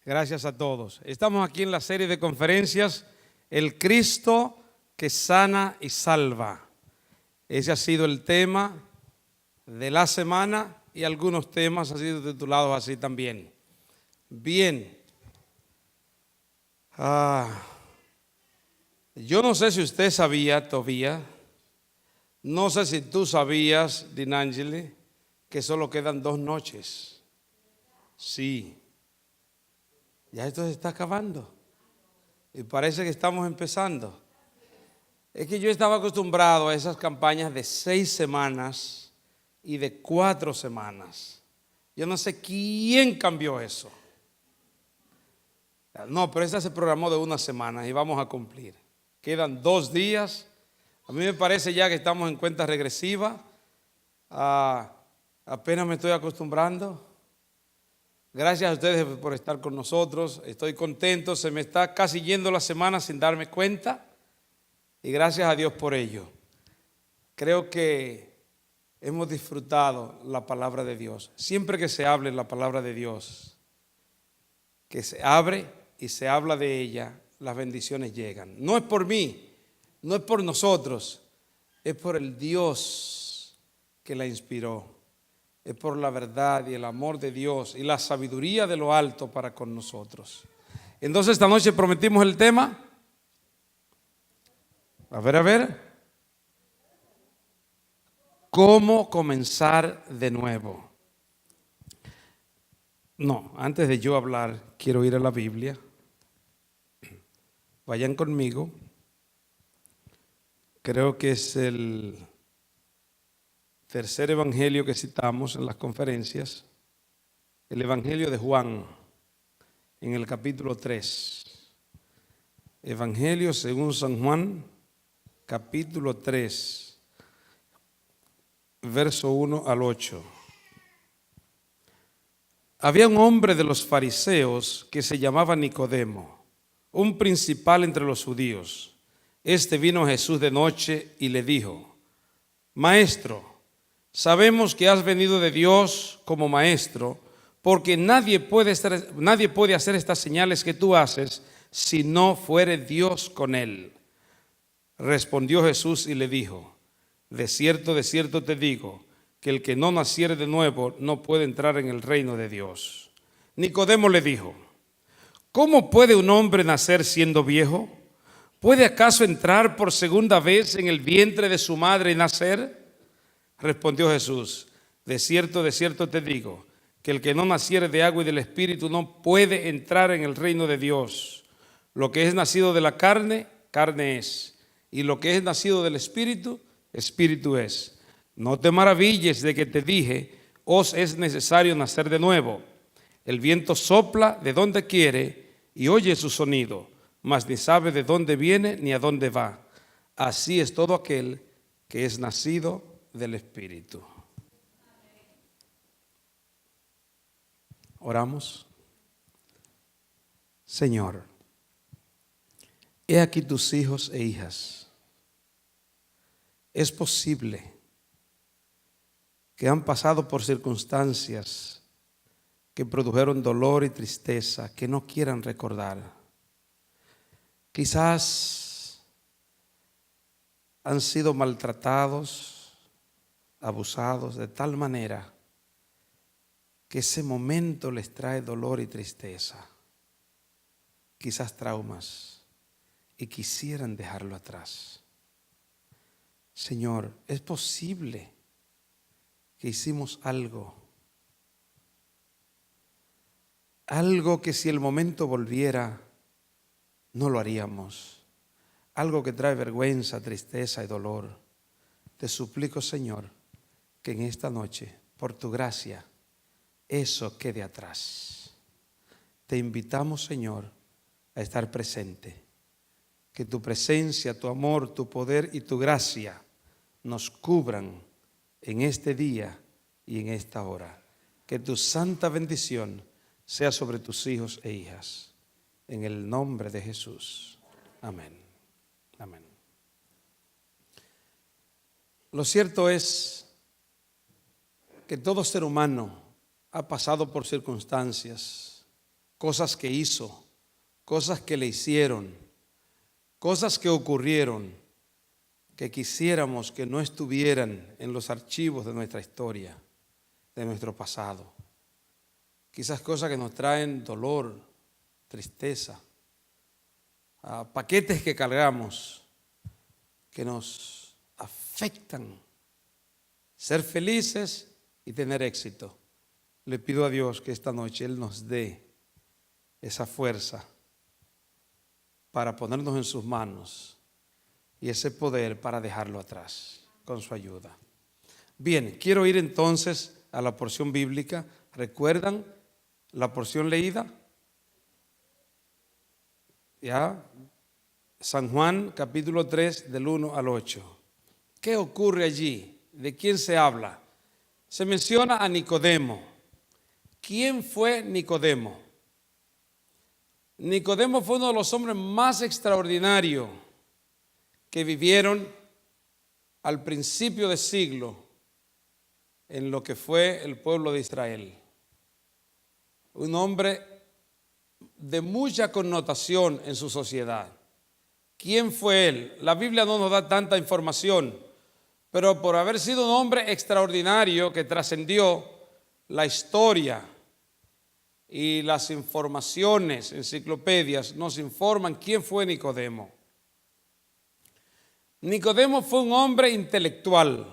Gracias a todos. Estamos aquí en la serie de conferencias El Cristo que sana y salva. Ese ha sido el tema de la semana y algunos temas han sido titulados así también. Bien. Yo no sé si usted sabía, Tobía, no sé si tú sabías, Dinangeli, que solo quedan 2 noches. Sí. Ya esto se está acabando. Y parece que estamos empezando. Es que yo estaba acostumbrado a esas campañas de 6 semanas y de 4 semanas. Yo no sé quién cambió eso. No, pero esa se programó de 1 semana y vamos a cumplir. Quedan 2 días. A mí me parece ya que estamos en cuenta regresiva. Apenas me estoy acostumbrando. Gracias a ustedes por estar con nosotros. Estoy contento. Se me está casi yendo la semana sin darme cuenta. Y gracias a Dios por ello. Creo que hemos disfrutado la palabra de Dios. Siempre que se hable la palabra de Dios, que se abre y se habla de ella, las bendiciones llegan. No es por mí, no es por nosotros, es por el Dios que la inspiró. Es por la verdad y el amor de Dios y la sabiduría de lo alto para con nosotros. Entonces esta noche prometimos el tema. A ver. ¿Cómo comenzar de nuevo? No, antes de yo hablar, quiero ir a la Biblia. Vayan conmigo. Creo que es el tercer evangelio que citamos en las conferencias. El evangelio de Juan, en el capítulo 3. Evangelio según San Juan, capítulo 3, verso 1 al 8. Había un hombre de los fariseos que se llamaba Nicodemo, un principal entre los judíos. Este vino a Jesús de noche y le dijo: Maestro, sabemos que has venido de Dios como maestro, porque nadie puede hacer estas señales que tú haces si no fuere Dios con él. Respondió Jesús y le dijo: de cierto te digo, que el que no naciere de nuevo no puede entrar en el reino de Dios. Nicodemo le dijo: ¿cómo puede un hombre nacer siendo viejo? ¿Puede acaso entrar por segunda vez en el vientre de su madre y nacer? Respondió Jesús: de cierto te digo, que el que no naciere de agua y del Espíritu no puede entrar en el reino de Dios. Lo que es nacido de la carne, carne es, y lo que es nacido del Espíritu, Espíritu es. No te maravilles de que te dije: os es necesario nacer de nuevo. El viento sopla de donde quiere y oye su sonido, mas ni sabe de dónde viene ni a dónde va. Así es todo aquel que es nacido del Espíritu. Oramos. Señor, he aquí tus hijos e hijas. Es posible que han pasado por circunstancias que produjeron dolor y tristeza que no quieran recordar. Quizás han sido maltratados, abusados de tal manera que ese momento les trae dolor y tristeza. Quizás traumas, y quisieran dejarlo atrás. Señor, es posible que hicimos algo que si el momento volviera, no lo haríamos. Algo que trae vergüenza, tristeza y dolor. Te suplico, Señor, que en esta noche, por tu gracia, eso quede atrás. Te invitamos, Señor, a estar presente. Que tu presencia, tu amor, tu poder y tu gracia nos cubran en este día y en esta hora. Que tu santa bendición sea sobre tus hijos e hijas. En el nombre de Jesús. Amén. Amén. Lo cierto es que todo ser humano ha pasado por circunstancias cosas que hizo, cosas que le hicieron, cosas que ocurrieron, que quisiéramos que no estuvieran en los archivos de nuestra historia, de nuestro pasado. Quizás cosas que nos traen dolor, tristeza, paquetes que cargamos, que nos afectan. Ser felices y tener éxito. Le pido a Dios que esta noche Él nos dé esa fuerza para ponernos en sus manos y ese poder para dejarlo atrás con su ayuda. Bien, quiero ir entonces a la porción bíblica. ¿Recuerdan la porción leída? Ya, San Juan capítulo 3 del 1 al 8. ¿Qué ocurre allí? ¿De quién se habla? Se menciona a Nicodemo. ¿Quién fue Nicodemo? Nicodemo fue uno de los hombres más extraordinarios que vivieron al principio del siglo en lo que fue el pueblo de Israel. Un hombre de mucha connotación en su sociedad. ¿Quién fue él? La Biblia no nos da tanta información, pero por haber sido un hombre extraordinario que trascendió la historia y las informaciones, enciclopedias, nos informan quién fue Nicodemo. Nicodemo fue un hombre intelectual,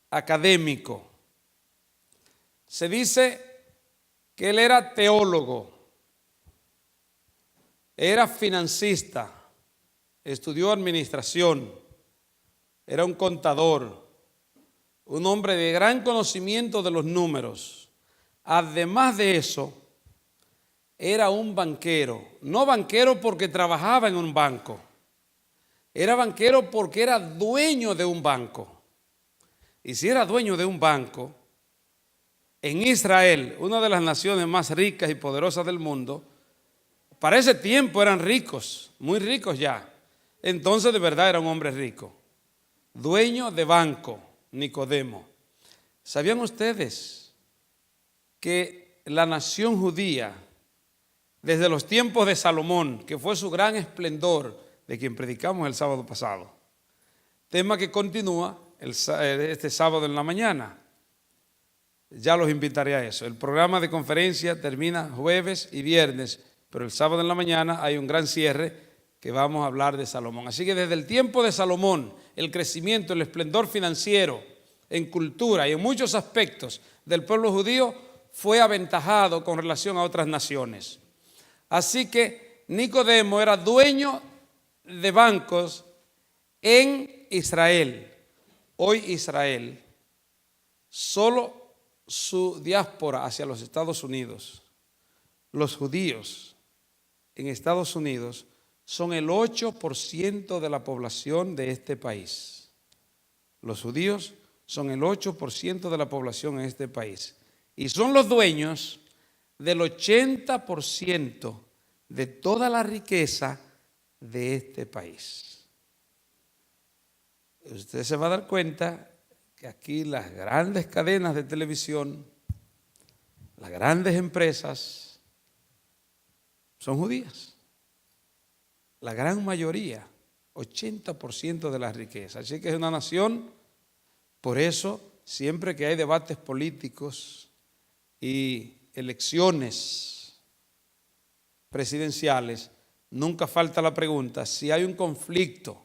académico. Se dice que él era teólogo, era financista, estudió administración, era un contador, un hombre de gran conocimiento de los números. Además de eso, era un banquero. No banquero porque trabajaba en un banco. Era banquero porque era dueño de un banco. Y si era dueño de un banco, en Israel, una de las naciones más ricas y poderosas del mundo, para ese tiempo eran ricos, muy ricos ya. Entonces de verdad era un hombre rico. Dueño de banco, Nicodemo. ¿Sabían ustedes que la nación judía, desde los tiempos de Salomón, que fue su gran esplendor, de quien predicamos el sábado pasado, tema que continúa este sábado en la mañana? Ya los invitaré a eso. El programa de conferencia termina jueves y viernes, pero el sábado en la mañana hay un gran cierre que vamos a hablar de Salomón. Así que desde el tiempo de Salomón, el crecimiento, el esplendor financiero, en cultura y en muchos aspectos del pueblo judío fue aventajado con relación a otras naciones. Así que Nicodemo era dueño de bancos en Israel. Hoy Israel, solo su diáspora hacia los Estados Unidos, los judíos en Estados Unidos son el 8% de la población de este país. Los judíos son el 8% de la población en este país y son los dueños del 80% de toda la riqueza de este país. Usted se va a dar cuenta que aquí las grandes cadenas de televisión, las grandes empresas, son judías. La gran mayoría, 80% de la riqueza. Así que es una nación, por eso siempre que hay debates políticos y elecciones presidenciales, nunca falta la pregunta: si hay un conflicto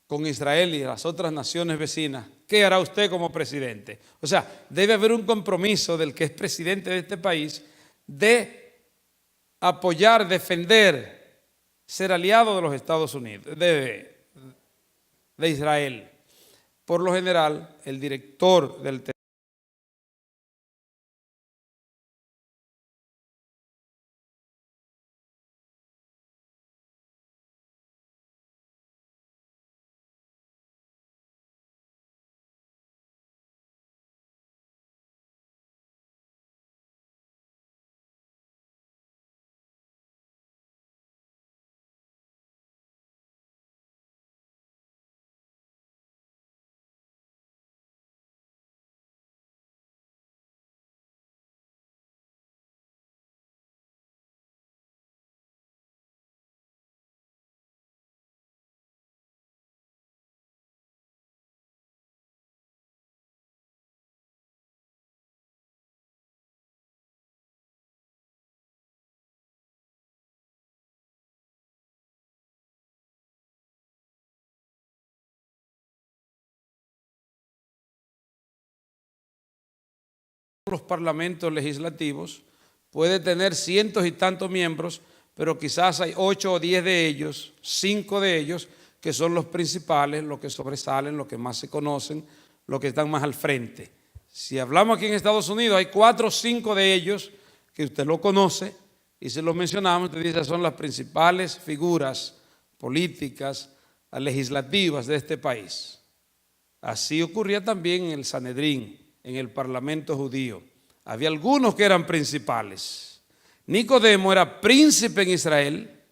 con Israel y las otras naciones vecinas, ¿qué hará usted como presidente? O sea, debe haber un compromiso del que es presidente de este país de apoyar, defender, ser aliado de los Estados Unidos, de Israel. Por lo general, el director del los parlamentos legislativos puede tener cientos y tantos miembros, pero quizás hay 8 o 10 de ellos, 5 de ellos, que son los principales, los que sobresalen, los que más se conocen, los que están más al frente. Si hablamos aquí en Estados Unidos, hay 4 o 5 de ellos que usted lo conoce, y si los mencionamos, usted dice son las principales figuras políticas, legislativas de este país. Así ocurría también en el Sanedrín, en el parlamento judío. Había algunos que eran principales. Nicodemo era príncipe en Israel,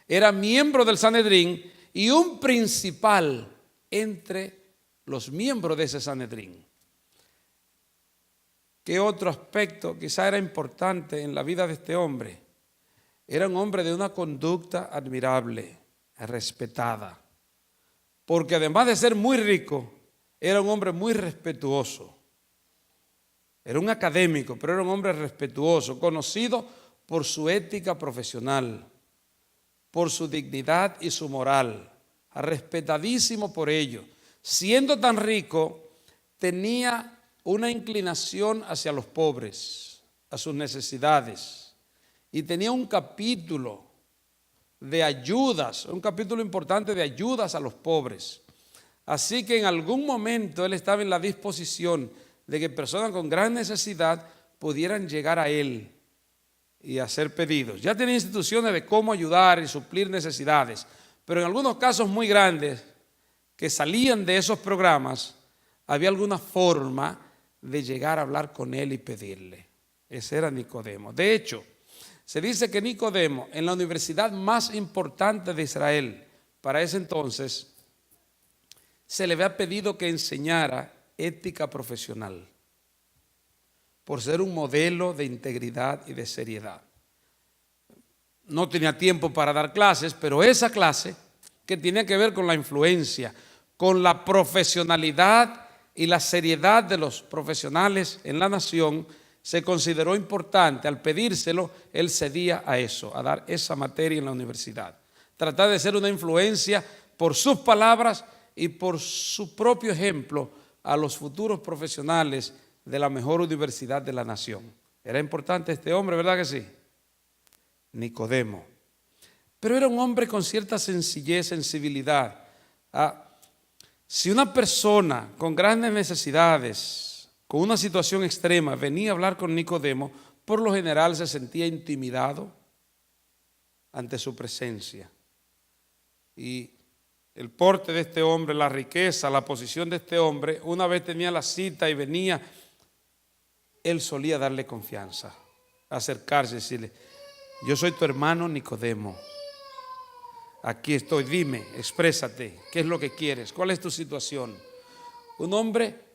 era miembro del Sanedrín y un principal entre los miembros de ese Sanedrín. ¿Qué otro aspecto quizá era importante en la vida de este hombre? Era un hombre de una conducta admirable, respetada, porque además de ser muy rico, era un hombre muy respetuoso. Era un académico, pero era un hombre respetuoso, conocido por su ética profesional, por su dignidad y su moral, respetadísimo por ello. Siendo tan rico, tenía una inclinación hacia los pobres, a sus necesidades, y tenía un capítulo de ayudas, un capítulo importante de ayudas a los pobres. Así que en algún momento él estaba en la disposición de que personas con gran necesidad pudieran llegar a él y hacer pedidos. Ya tenía instituciones de cómo ayudar y suplir necesidades, pero en algunos casos muy grandes que salían de esos programas, había alguna forma de llegar a hablar con él y pedirle. Ese era Nicodemo. De hecho, se dice que Nicodemo, en la universidad más importante de Israel, para ese entonces, se le había pedido que enseñara ética profesional, por ser un modelo de integridad y de seriedad. No tenía tiempo para dar clases, pero esa clase que tenía que ver con la influencia, con la profesionalidad y la seriedad de los profesionales en la nación, se consideró importante. Al pedírselo, él cedía a eso, a dar esa materia en la universidad. Tratar de ser una influencia por sus palabras y por su propio ejemplo a los futuros profesionales de la mejor universidad de la nación. Era importante este hombre, ¿verdad que sí? Nicodemo. Pero era un hombre con cierta sencillez, sensibilidad. Si una persona con grandes necesidades, con una situación extrema, venía a hablar con Nicodemo, por lo general se sentía intimidado ante su presencia. Y el porte de este hombre, la riqueza, la posición de este hombre, una vez tenía la cita y venía, él solía darle confianza, acercarse y decirle: yo soy tu hermano Nicodemo, aquí estoy, dime, exprésate, ¿qué es lo que quieres? ¿Cuál es tu situación? Un hombre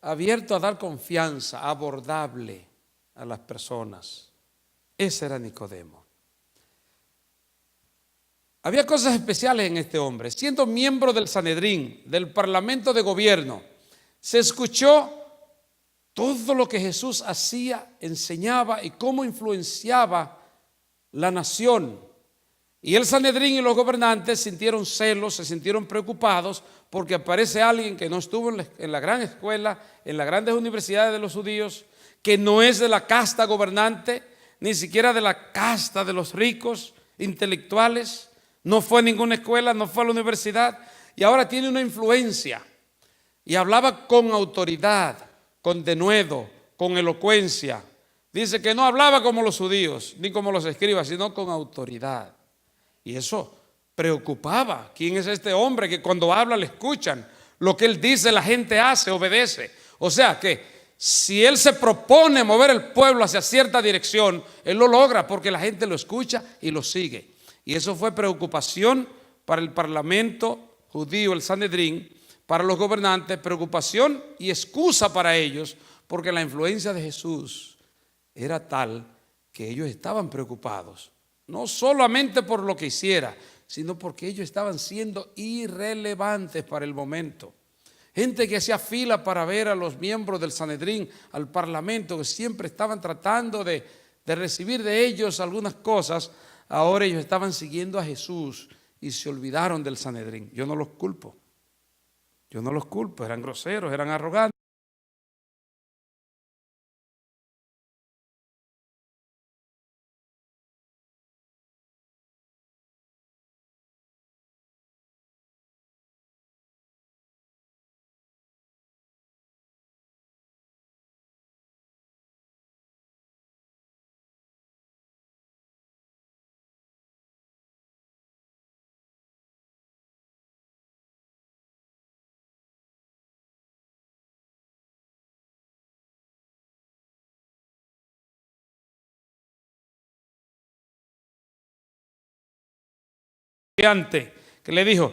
abierto a dar confianza, abordable a las personas. Ese era Nicodemo. Había cosas especiales en este hombre. Siendo miembro del Sanedrín, del parlamento de gobierno, se escuchó todo lo que Jesús hacía, enseñaba y cómo influenciaba la nación. Y el Sanedrín y los gobernantes sintieron celos, se sintieron preocupados porque aparece alguien que no estuvo en la gran escuela, en las grandes universidades de los judíos, que no es de la casta gobernante, ni siquiera de la casta de los ricos intelectuales. No fue a ninguna escuela, no fue a la universidad, y ahora tiene una influencia. Y hablaba con autoridad, con denuedo, con elocuencia. Dice que no hablaba como los judíos, ni como los escribas, sino con autoridad. Y eso preocupaba. ¿Quién es este hombre que cuando habla le escuchan? Lo que él dice la gente hace, obedece. O sea que si él se propone mover el pueblo hacia cierta dirección, él lo logra porque la gente lo escucha y lo sigue. Y eso fue preocupación para el parlamento judío, el Sanedrín, para los gobernantes, preocupación y excusa para ellos, porque la influencia de Jesús era tal que ellos estaban preocupados, no solamente por lo que hiciera, sino porque ellos estaban siendo irrelevantes para el momento. Gente que hacía fila para ver a los miembros del Sanedrín, al parlamento, que siempre estaban tratando de recibir de ellos algunas cosas. Ahora ellos estaban siguiendo a Jesús y se olvidaron del Sanedrín. Yo no los culpo, eran groseros, eran arrogantes. que le dijo: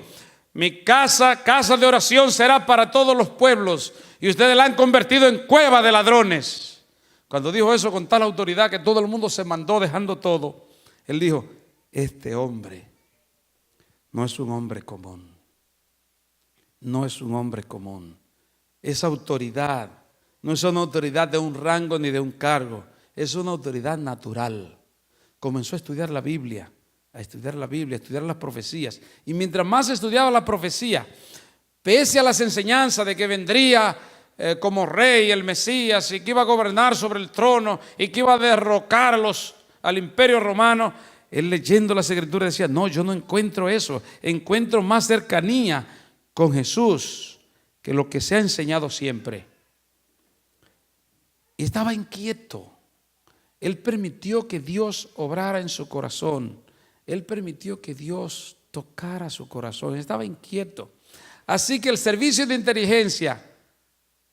mi casa, casa de oración será para todos los pueblos, y ustedes la han convertido en cueva de ladrones. Cuando dijo eso con tal autoridad que todo el mundo se mandó dejando todo, él dijo: este hombre no es un hombre común. No es un hombre común. Esa autoridad no es una autoridad de un rango ni de un cargo, es una autoridad natural. Comenzó a estudiar la Biblia, a estudiar las profecías. Y mientras más estudiaba la profecía, pese a las enseñanzas de que vendría como rey el Mesías y que iba a gobernar sobre el trono y que iba a derrocar al imperio romano, él leyendo las escrituras decía: no, yo no encuentro eso, encuentro más cercanía con Jesús que lo que se ha enseñado siempre. Y estaba inquieto. Él permitió que Dios obrara en su corazón. Él permitió que Dios tocara su corazón. Estaba inquieto. Así que el servicio de inteligencia,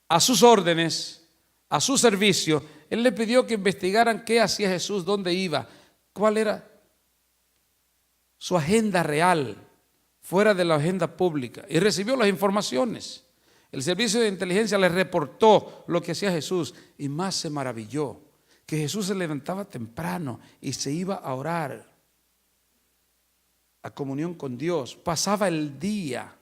a sus órdenes, a su servicio, él le pidió que investigaran qué hacía Jesús, dónde iba, cuál era su agenda real, fuera de la agenda pública. Y recibió las informaciones. El servicio de inteligencia le reportó lo que hacía Jesús, y más se maravilló que Jesús se levantaba temprano y se iba a orar, a comunión con Dios. Pasaba el día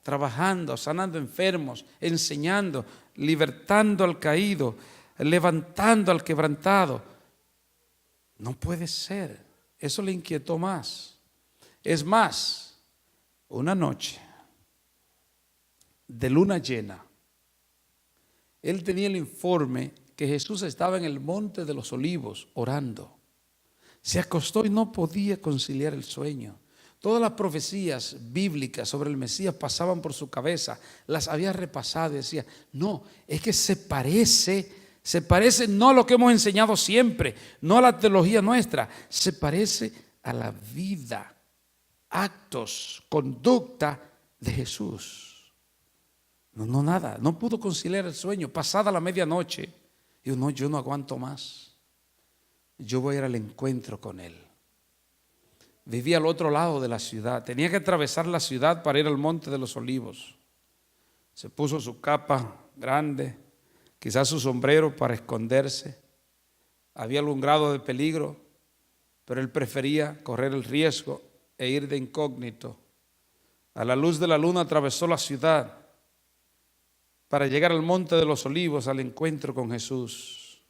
trabajando, sanando enfermos, enseñando, libertando al caído, levantando al quebrantado. No puede ser. Eso le inquietó más. Es más, una noche de luna llena, él tenía el informe que Jesús estaba en el monte de los olivos orando. Se acostó y no podía conciliar el sueño. Todas las profecías bíblicas sobre el Mesías pasaban por su cabeza, las había repasado y decía: no, es que se parece no a lo que hemos enseñado siempre, no a la teología nuestra, se parece a la vida, actos, conducta de Jesús. No, nada, no pudo conciliar el sueño. Pasada la medianoche, dijo: no, yo no aguanto más, yo voy a ir al encuentro con Él. Vivía al otro lado de la ciudad, tenía que atravesar la ciudad para ir al monte de los olivos. Se puso su capa grande, quizás su sombrero para esconderse. Había algún grado de peligro, pero él prefería correr el riesgo e ir de incógnito. A la luz de la luna atravesó la ciudad para llegar al monte de los olivos, al encuentro con Jesús.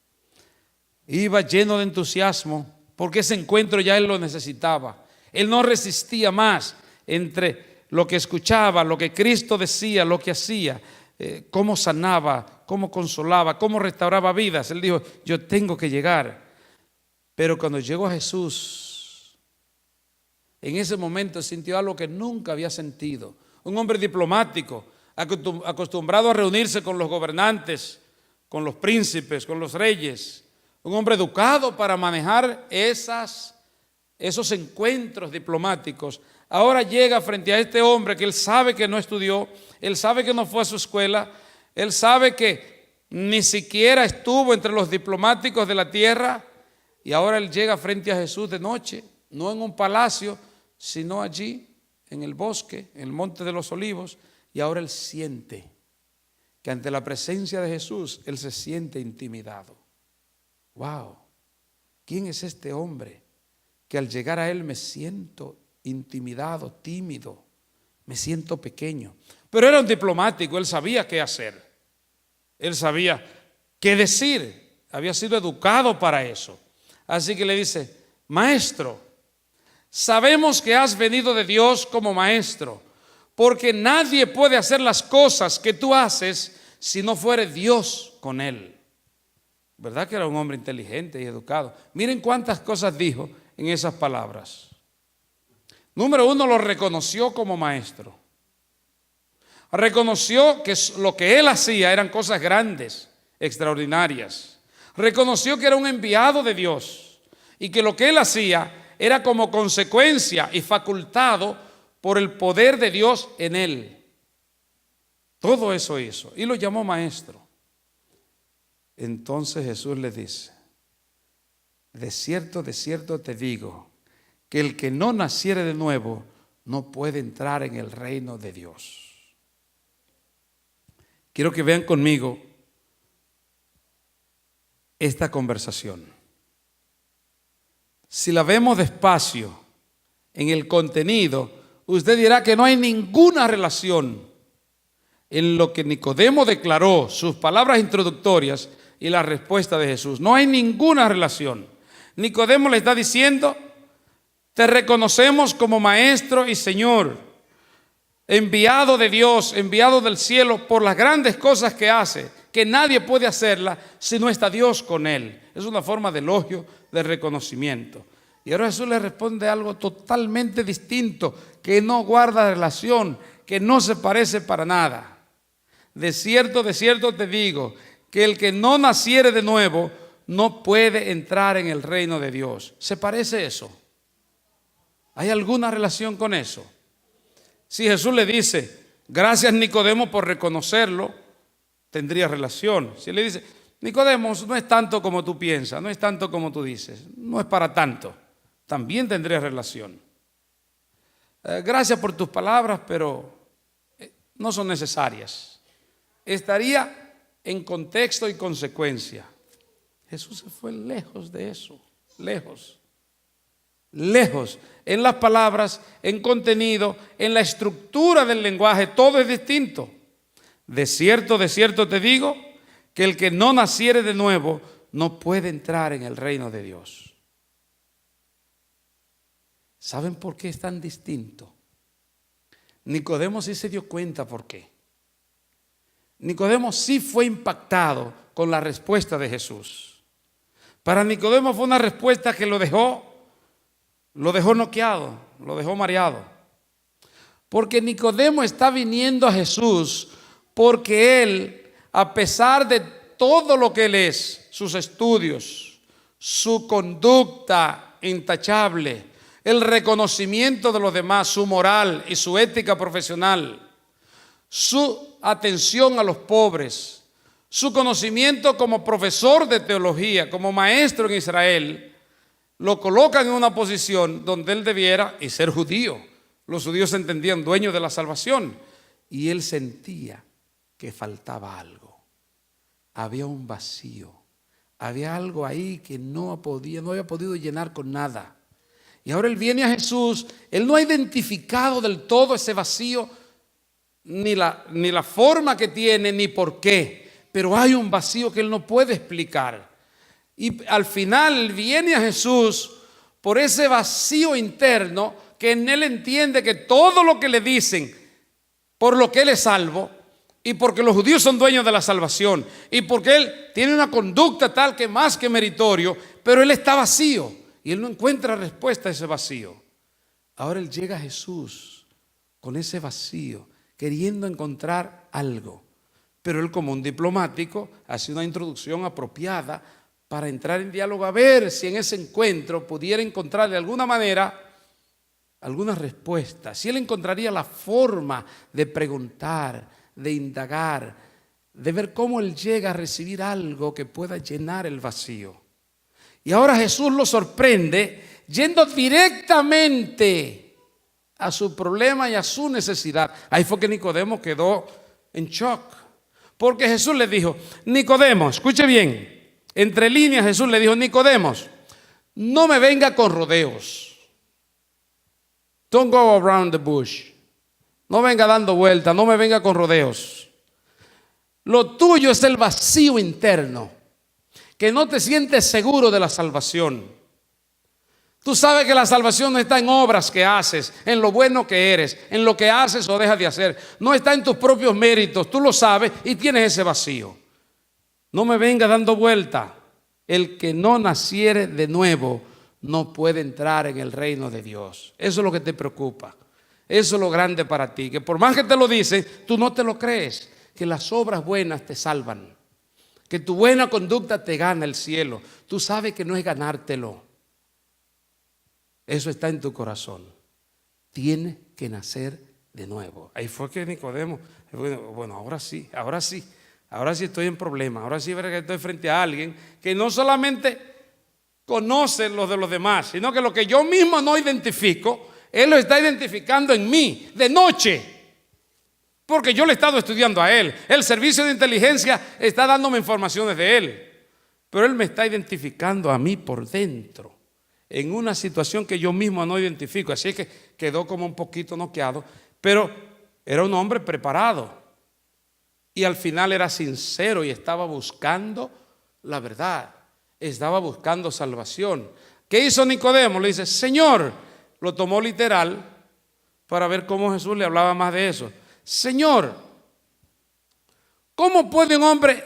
Iba lleno de entusiasmo porque ese encuentro ya él lo necesitaba. Él no resistía más entre lo que escuchaba, lo que Cristo decía, lo que hacía, cómo sanaba, cómo consolaba, cómo restauraba vidas. Él dijo: yo tengo que llegar. Pero cuando llegó a Jesús, en ese momento sintió algo que nunca había sentido. Un hombre diplomático, acostumbrado a reunirse con los gobernantes, con los príncipes, con los reyes. Un hombre educado para manejar esos encuentros diplomáticos. Ahora llega frente a este hombre que él sabe que no estudió, él sabe que no fue a su escuela, él sabe que ni siquiera estuvo entre los diplomáticos de la tierra, y ahora él llega frente a Jesús de noche, no en un palacio, sino allí en el bosque, en el monte de los olivos, y ahora él siente que ante la presencia de Jesús él se siente intimidado. Wow, ¿quién es este hombre que al llegar a él me siento intimidado, tímido, me siento pequeño? Pero era un diplomático, él sabía qué hacer, él sabía qué decir, había sido educado para eso. Así que le dice: maestro, sabemos que has venido de Dios como maestro, porque nadie puede hacer las cosas que tú haces si no fuere Dios con él. ¿Verdad que era un hombre inteligente y educado? Miren cuántas cosas dijo en esas palabras. Número uno, lo reconoció como maestro. Reconoció que lo que él hacía eran cosas grandes, extraordinarias. Reconoció que era un enviado de Dios y que lo que él hacía era como consecuencia y facultado por el poder de Dios en él. Todo eso hizo y lo llamó maestro. Entonces Jesús le dice: de cierto te digo, que el que no naciere de nuevo no puede entrar en el reino de Dios. Quiero que vean conmigo esta conversación. Si la vemos despacio en el contenido, usted dirá que no hay ninguna relación en lo que Nicodemo declaró, sus palabras introductorias y la respuesta de Jesús. No hay ninguna relación. Nicodemo le está diciendo: te reconocemos como maestro y Señor, enviado de Dios, enviado del cielo por las grandes cosas que hace, que nadie puede hacerla si no está Dios con él. Es una forma de elogio, de reconocimiento. Y ahora Jesús le responde algo totalmente distinto, que no guarda relación, que no se parece para nada. De cierto te digo, que el que no naciere de nuevo no puede entrar en el reino de Dios. ¿Se parece eso? ¿Hay alguna relación con eso? Si Jesús le dice: gracias, Nicodemo, por reconocerlo, tendría relación. Si le dice: Nicodemo, no es tanto como tú piensas, no es tanto como tú dices, no es para tanto, también tendría relación. Gracias por tus palabras, pero no son necesarias. Estaría en contexto y consecuencia. Jesús se fue lejos de eso, lejos. En las palabras, en contenido, en la estructura del lenguaje, todo es distinto. De cierto te digo, que el que no naciere de nuevo no puede entrar en el reino de Dios. ¿Saben por qué es tan distinto? Nicodemo sí se dio cuenta por qué. Nicodemo sí fue impactado con la respuesta de Jesús. Para Nicodemo fue una respuesta que lo dejó noqueado, lo dejó mareado. Porque Nicodemo está viniendo a Jesús porque él, a pesar de todo lo que él es, sus estudios, su conducta intachable, el reconocimiento de los demás, su moral y su ética profesional, su atención a los pobres, su conocimiento como profesor de teología, como maestro en Israel, lo colocan en una posición donde él debiera, y ser judío. Los judíos se entendían dueños de la salvación, y él sentía que faltaba algo. Había un vacío, había algo ahí que no había podido llenar con nada. Y ahora él viene a Jesús, él no ha identificado del todo ese vacío, ni la forma que tiene, ni por qué, pero hay un vacío que él no puede explicar. Y al final viene a Jesús por ese vacío interno, que en él entiende que todo lo que le dicen, por lo que él es salvo, y porque los judíos son dueños de la salvación, y porque él tiene una conducta tal que más que meritorio, pero él está vacío y él no encuentra respuesta a ese vacío. Ahora él llega a Jesús con ese vacío, queriendo encontrar algo, pero él, como un diplomático, hace una introducción apropiada para entrar en diálogo, a ver si en ese encuentro pudiera encontrar de alguna manera alguna respuesta, si él encontraría la forma de preguntar, de indagar, de ver cómo él llega a recibir algo que pueda llenar el vacío. Y ahora Jesús lo sorprende yendo directamente a su problema y a su necesidad. Ahí fue que Nicodemo quedó en shock, porque Jesús le dijo: Nicodemo, escuche bien, entre líneas Jesús le dijo: Nicodemos, no me venga con rodeos. Don't go around the bush. No venga dando vueltas, no me venga con rodeos. Lo tuyo es el vacío interno, que no te sientes seguro de la salvación. Tú sabes que la salvación no está en obras que haces, en lo bueno que eres, en lo que haces o dejas de hacer. No está en tus propios méritos, tú lo sabes y tienes ese vacío. No me venga dando vuelta. El que no naciere de nuevo no puede entrar en el reino de Dios. Eso es lo que te preocupa. Eso es lo grande para ti, que por más que te lo dicen, tú no te lo crees, que las obras buenas te salvan, que tu buena conducta te gana el cielo. Tú sabes que no es ganártelo. Eso está en tu corazón. Tienes que nacer de nuevo. Ahí fue que Nicodemo, bueno, ahora sí estoy en problema. Ahora sí veré que estoy frente a alguien que no solamente conoce lo de los demás, sino que lo que yo mismo no identifico, Él lo está identificando en mí de noche. Porque yo le he estado estudiando a él. El servicio de inteligencia está dándome informaciones de él. Pero él me está identificando a mí por dentro, en una situación que yo mismo no identifico. Así es que quedó como un poquito noqueado. Pero era un hombre preparado. Y al final era sincero y estaba buscando la verdad. Estaba buscando salvación. ¿Qué hizo Nicodemo? Le dice, Señor, lo tomó literal para ver cómo Jesús le hablaba más de eso. Señor, ¿cómo puede un hombre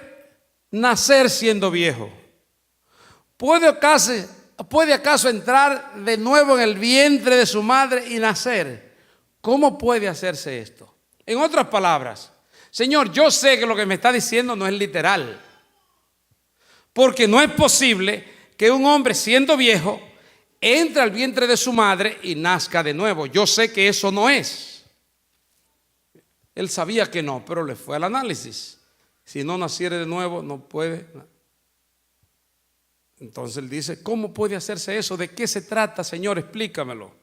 nacer siendo viejo? ¿Puede acaso entrar de nuevo en el vientre de su madre y nacer? ¿Cómo puede hacerse esto? En otras palabras, Señor, yo sé que lo que me está diciendo no es literal, porque no es posible que un hombre siendo viejo entre al vientre de su madre y nazca de nuevo. Yo sé que eso no es. Él sabía que no, pero le fue al análisis. Si no naciere de nuevo, no puede. Entonces él dice, ¿cómo puede hacerse eso? ¿De qué se trata, Señor? Explícamelo.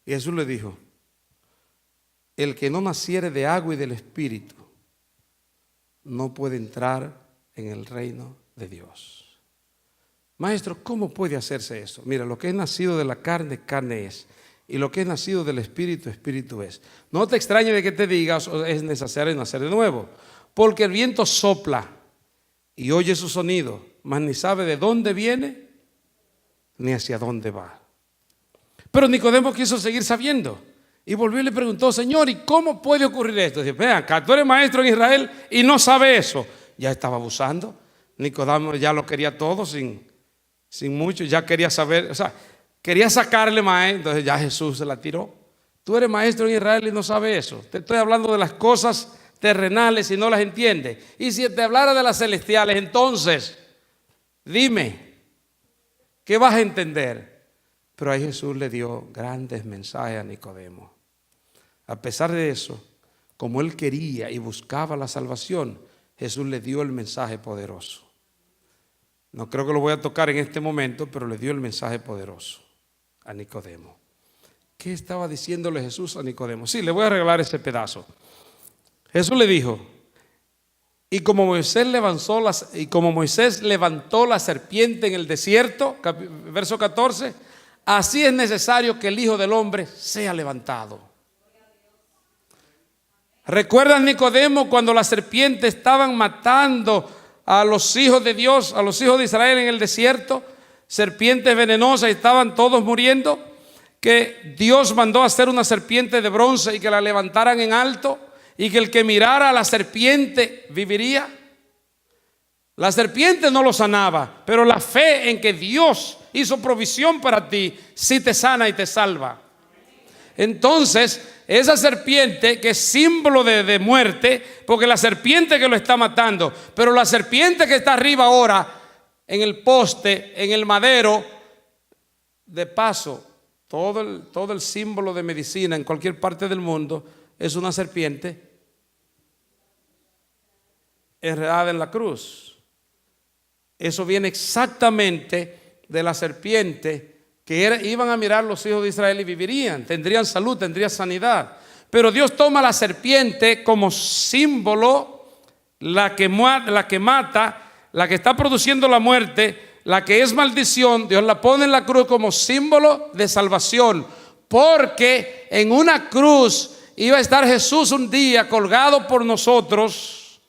Y Jesús le dijo, el que no naciere de agua y del Espíritu no puede entrar en el reino de Dios. Maestro, ¿cómo puede hacerse eso? Mira, lo que es nacido de la carne, carne es. Y lo que es nacido del Espíritu, Espíritu es. No te extrañes de que te digas, es necesario nacer de nuevo. Porque el viento sopla y oye su sonido, mas ni sabe de dónde viene ni hacia dónde va. Pero Nicodemo quiso seguir sabiendo. Y volvió y le preguntó, Señor, ¿y cómo puede ocurrir esto? Dice, vean, acá tú eres maestro en Israel y no sabe eso. Ya estaba abusando. Nicodemo ya lo quería todo sin mucho, ya quería saber, o sea, quería sacarle maestro. Entonces ya Jesús se la tiró. Tú eres maestro en Israel y no sabes eso. Te estoy hablando de las cosas terrenales y no las entiendes. Y si te hablara de las celestiales, entonces dime, ¿qué vas a entender? Pero ahí Jesús le dio grandes mensajes a Nicodemo. A pesar de eso, como él quería y buscaba la salvación, Jesús le dio el mensaje poderoso. No creo que lo voy a tocar en este momento, pero le dio el mensaje poderoso a Nicodemo. ¿Qué estaba diciéndole Jesús a Nicodemo? Sí, le voy a regalar ese pedazo. Jesús le dijo, y como Moisés levantó la serpiente en el desierto, verso 14, así es necesario que el Hijo del Hombre sea levantado. ¿Recuerdas, Nicodemo, cuando las serpientes estaban matando a los hijos de Dios, a los hijos de Israel en el desierto? Serpientes venenosas, y estaban todos muriendo. Que Dios mandó a hacer una serpiente de bronce y que la levantaran en alto, y que el que mirara a la serpiente viviría. La serpiente no lo sanaba, pero la fe en que Dios hizo provisión para ti sí te sana y te salva. Entonces esa serpiente, que es símbolo de muerte, porque la serpiente que lo está matando, pero la serpiente que está arriba ahora en el poste, en el madero, de paso, todo el símbolo de medicina en cualquier parte del mundo es una serpiente enredada en la cruz. Eso viene exactamente de la serpiente que iban a mirar los hijos de Israel y vivirían, tendrían salud, tendrían sanidad. Pero Dios toma la serpiente como símbolo, la que mata, la que está produciendo la muerte, la que es maldición. Dios la pone en la cruz como símbolo de salvación, porque en una cruz iba a estar Jesús un día colgado por nosotros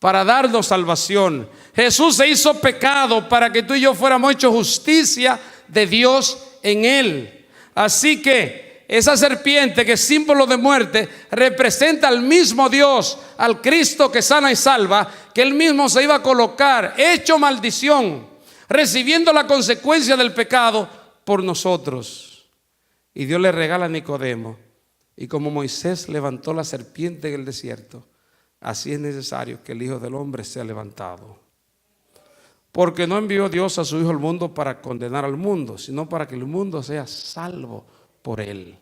para darnos salvación. Jesús se hizo pecado para que tú y yo fuéramos hechos justicia de Dios en él. Así que esa serpiente, que es símbolo de muerte, representa al mismo Dios, al Cristo que sana y salva, que él mismo se iba a colocar hecho maldición, recibiendo la consecuencia del pecado por nosotros. Y Dios le regala a Nicodemo, y como Moisés levantó la serpiente en el desierto, así es necesario que el Hijo del Hombre sea levantado. Porque no envió Dios a su Hijo al mundo para condenar al mundo, sino para que el mundo sea salvo por él.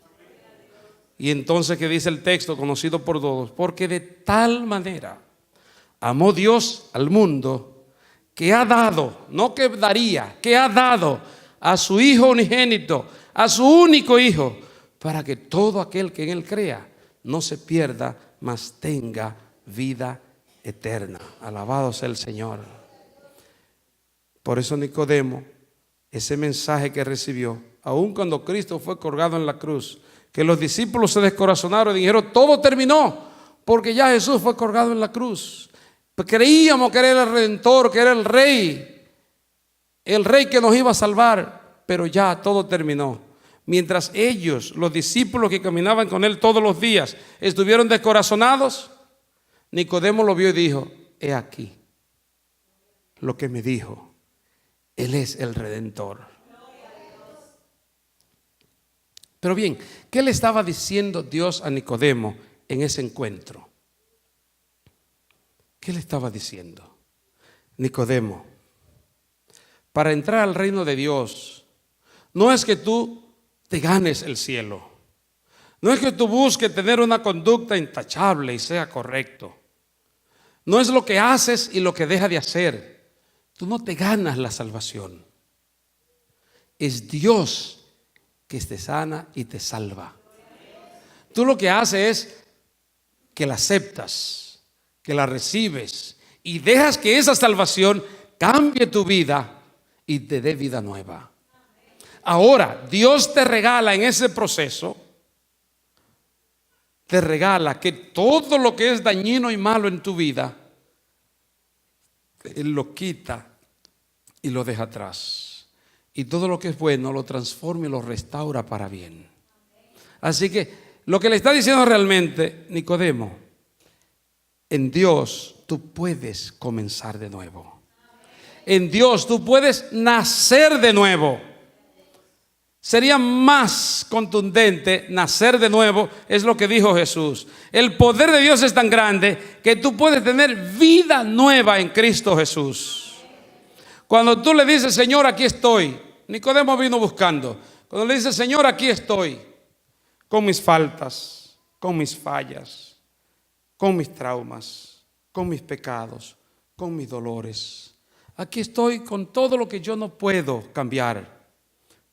Y entonces, ¿qué dice el texto conocido por todos? Porque de tal manera amó Dios al mundo, que ha dado, no que daría, que ha dado a su Hijo unigénito, a su único Hijo, para que todo aquel que en él crea no se pierda, mas tenga vida eterna. Alabado sea el Señor. Por eso Nicodemo, ese mensaje que recibió, aun cuando Cristo fue colgado en la cruz, que los discípulos se descorazonaron y dijeron: todo terminó, porque ya Jesús fue colgado en la cruz. Creíamos que era el Redentor, que era el Rey que nos iba a salvar, pero ya todo terminó. Mientras ellos, los discípulos que caminaban con él todos los días, estuvieron descorazonados, Nicodemo lo vio y dijo: he aquí lo que me dijo, él es el Redentor. Pero bien, ¿qué le estaba diciendo Dios a Nicodemo en ese encuentro? ¿Qué le estaba diciendo? Nicodemo, para entrar al reino de Dios, no es que tú te ganes el cielo, no es que tú busques tener una conducta intachable y sea correcto, no es lo que haces y lo que dejas de hacer. Tú no te ganas la salvación. Es Dios que te sana y te salva. Tú lo que haces es que la aceptas, que la recibes y dejas que esa salvación cambie tu vida y te dé vida nueva. Ahora, Dios te regala en ese proceso, te regala que todo lo que es dañino y malo en tu vida, Él lo quita y lo deja atrás. Y todo lo que es bueno lo transforma y lo restaura para bien. Así que lo que le está diciendo realmente Nicodemo, en Dios tú puedes comenzar de nuevo. En Dios tú puedes nacer de nuevo. Sería más contundente nacer de nuevo, es lo que dijo Jesús. El poder de Dios es tan grande que tú puedes tener vida nueva en Cristo Jesús. Cuando tú le dices: Señor, aquí estoy. Nicodemo vino buscando. Cuando le dices: Señor, aquí estoy, con mis faltas, con mis fallas, con mis traumas, con mis pecados, con mis dolores. Aquí estoy con todo lo que yo no puedo cambiar.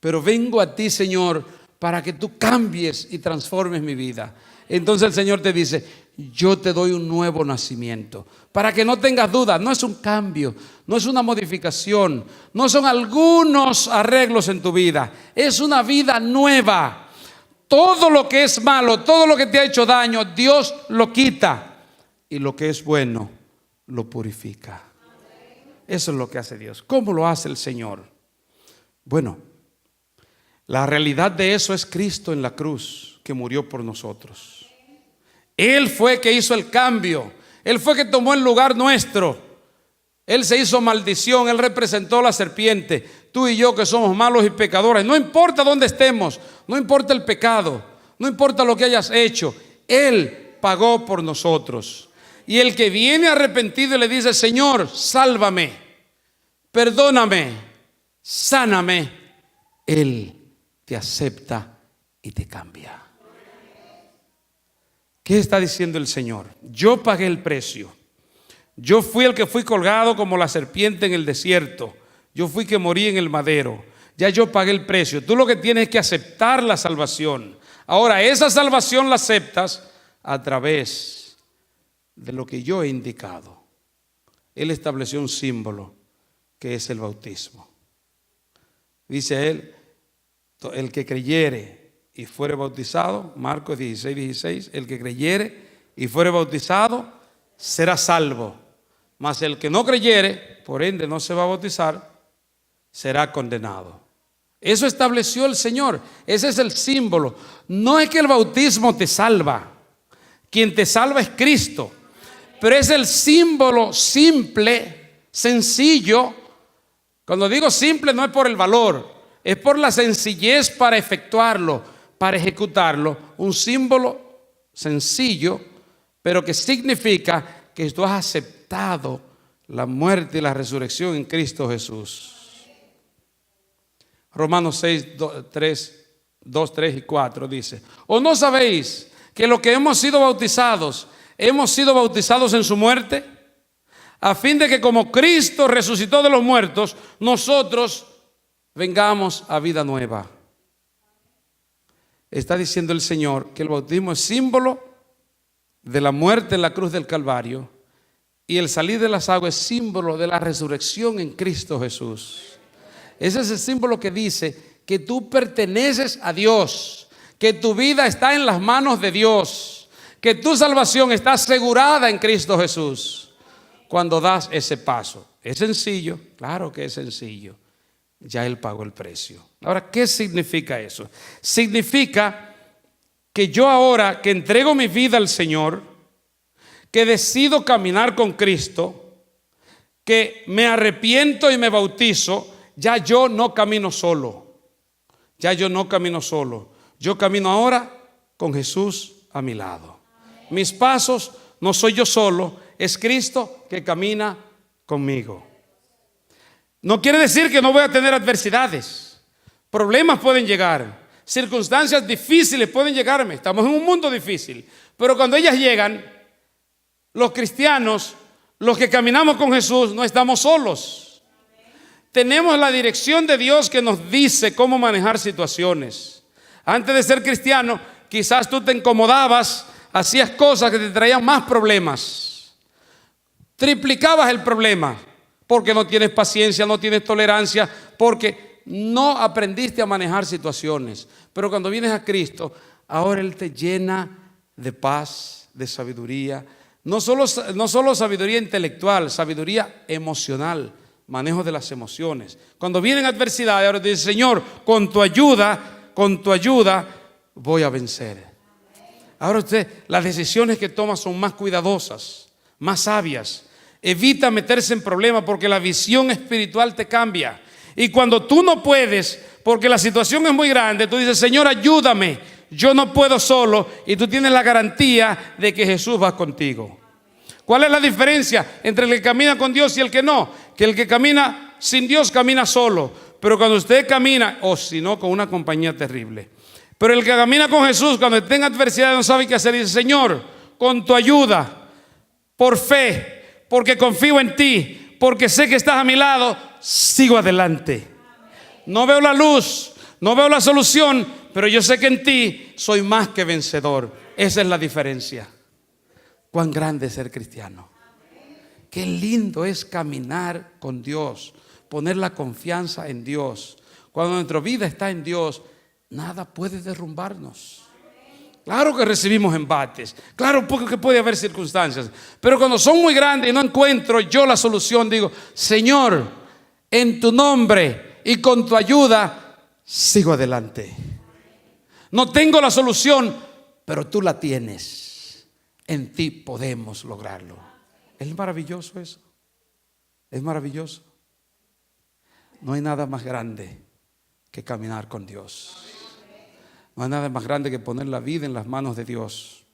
Pero vengo a ti, Señor, para que tú cambies y transformes mi vida. Entonces el Señor te dice: yo te doy un nuevo nacimiento. Para que no tengas dudas, no es un cambio, no es una modificación, no son algunos arreglos en tu vida. Es una vida nueva. Todo lo que es malo, todo lo que te ha hecho daño, Dios lo quita. Y lo que es bueno, lo purifica. Eso es lo que hace Dios. ¿Cómo lo hace el Señor? Bueno, la realidad de eso es Cristo en la cruz, que murió por nosotros. Él fue que hizo el cambio. Él fue que tomó el lugar nuestro. Él se hizo maldición. Él representó la serpiente. Tú y yo, que somos malos y pecadores, no importa dónde estemos, no importa el pecado, no importa lo que hayas hecho, Él pagó por nosotros. Y el que viene arrepentido y le dice: Señor, sálvame, perdóname, sáname, Él te acepta y te cambia. ¿Qué está diciendo el Señor? Yo pagué el precio. Yo fui el que fui colgado como la serpiente en el desierto. Yo fui que morí en el madero. Ya yo pagué el precio. Tú lo que tienes es que aceptar la salvación. Ahora, esa salvación la aceptas a través de lo que yo he indicado. Él estableció un símbolo que es el bautismo. Dice Él: el que creyere y fuere bautizado, Marcos 16:16, el que creyere y fuere bautizado será salvo, mas el que no creyere, por ende no se va a bautizar, será condenado. Eso estableció el Señor. Ese es el símbolo. No es que el bautismo te salva, quien te salva es Cristo, pero es el símbolo simple, sencillo. Cuando digo simple, no es por el valor, es por la sencillez para efectuarlo, para ejecutarlo. Un símbolo sencillo, pero que significa que tú has aceptado la muerte y la resurrección en Cristo Jesús. Romanos 6, 2, 3 y 4 dice: ¿o no sabéis que los que hemos sido bautizados en su muerte? A fin de que como Cristo resucitó de los muertos, nosotros vengamos a vida nueva. está diciendo el Señor que el bautismo es símbolo de la muerte en la cruz del Calvario y el salir de las aguas es símbolo de la resurrección en Cristo Jesús. Ese es el símbolo que dice que tú perteneces a Dios, que tu vida está en las manos de Dios, que tu salvación está asegurada en Cristo Jesús cuando das ese paso. ¿Es sencillo? Claro que es sencillo. Ya Él pagó el precio. Ahora, ¿qué significa eso? Significa que yo ahora que entrego mi vida al Señor, que decido caminar con Cristo, que me arrepiento y me bautizo, ya yo no camino solo. Ya yo no camino solo. Yo camino ahora con Jesús a mi lado. Mis pasos no soy yo solo, es Cristo que camina conmigo. No quiere decir que no voy a tener adversidades. Problemas pueden llegar. Circunstancias difíciles pueden llegarme. Estamos en un mundo difícil. Pero cuando ellas llegan, los cristianos, los que caminamos con Jesús, no estamos solos. Tenemos la dirección de Dios que nos dice cómo manejar situaciones. Antes de ser cristiano, quizás tú te incomodabas, hacías cosas que te traían más problemas. Triplicabas el problema porque no tienes paciencia, no tienes tolerancia, porque no aprendiste a manejar situaciones. Pero cuando vienes a Cristo, ahora Él te llena de paz, de sabiduría. No solo sabiduría intelectual, sabiduría emocional, manejo de las emociones. Cuando vienen adversidades, ahora te dice: Señor, con tu ayuda voy a vencer. Ahora las decisiones que toma son más cuidadosas, más sabias. Evita meterse en problemas porque la visión espiritual te cambia. Y cuando tú no puedes, porque la situación es muy grande, tú dices: Señor, ayúdame, yo no puedo solo. Y tú tienes la garantía de que Jesús va contigo. ¿Cuál es la diferencia entre el que camina con Dios y el que no? Que el que camina sin Dios camina solo. Pero cuando usted camina, o si no, con una compañía terrible. Pero el que camina con Jesús, cuando tenga adversidad, no sabe qué hacer, dice: Señor, con tu ayuda, por fe, porque confío en ti, porque sé que estás a mi lado, sigo adelante. No veo la luz, no veo la solución, pero yo sé que en ti soy más que vencedor. Esa es la diferencia. Cuán grande es ser cristiano. Qué lindo es caminar con Dios, poner la confianza en Dios. Cuando nuestra vida está en Dios, nada puede derrumbarnos. Claro que recibimos embates, claro que puede haber circunstancias, pero cuando son muy grandes y no encuentro yo la solución, digo: Señor, en tu nombre y con tu ayuda sigo adelante. No tengo la solución, pero tú la tienes. En ti podemos lograrlo. Es maravilloso eso. Es maravilloso. No hay nada más grande que caminar con Dios. No hay nada más grande que poner la vida en las manos de Dios.